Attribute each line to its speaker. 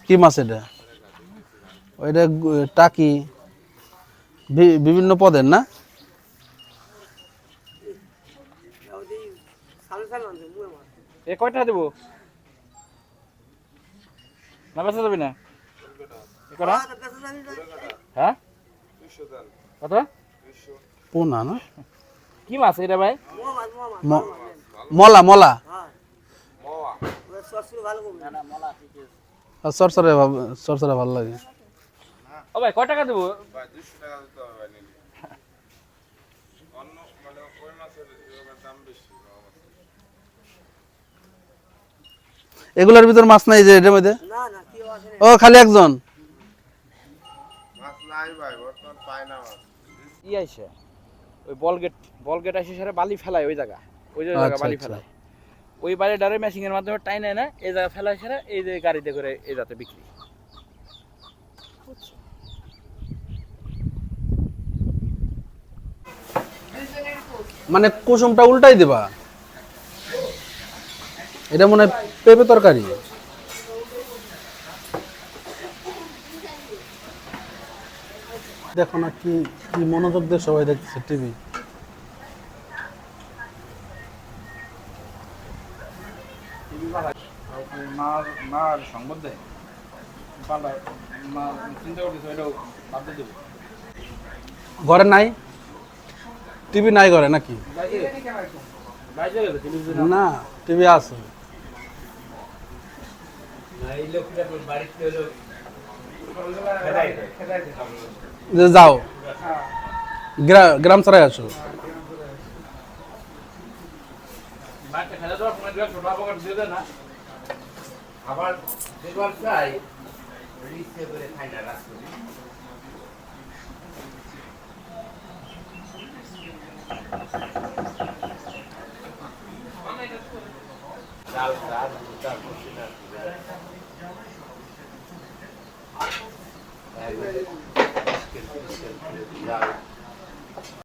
Speaker 1: কি মাছ এটা? ওইটা টাকি বিভিন্ন পদের না?
Speaker 2: এ কয়টা দেবো না বেচা যাবি না? হ্যাঁ কত
Speaker 1: পোনা না?
Speaker 2: কি মাছ এটা ভাই?
Speaker 1: মলা মলা সরসরে ভালো লাগে।
Speaker 2: ও ভাই কয় টাকা দেবো?
Speaker 1: এগুলোর ভিতর মাছ নাই যে এটার মধ্যে? ও খালি একজন
Speaker 2: ই আইসে ওই বলগেট আসে সেটা বালি ফেলায় ওই জায়গা বালি ফেলায় ওই বালি ডারে মেশিং এর মাধ্যমে টাই নেয় না এই জায়গা ফেলায় সেটা এই যে গাড়িতে করে এই যাতে বিক্রি।
Speaker 1: মানে কুসুমটা উল্টাই দিবা, এটা মনে হয় পেঁপে তরকারি। দেখো না কি কি মনোযোগ দিয়ে সবাই দেখছে টিভি।
Speaker 2: মার সংবাদ দেয় চিন্তা করতেছে এটাও বাদ দিয়ে দেবো।
Speaker 1: ঘরে নাই টিভি? নাই ঘরে নাকি? না টিভি আছে। যাও গ্রাম ছাড়াই আসো।
Speaker 3: আবার দেখবার চাই রিস্কে করে খাই না রাস্তা ডাল ডাল ডাল মশলা ডাল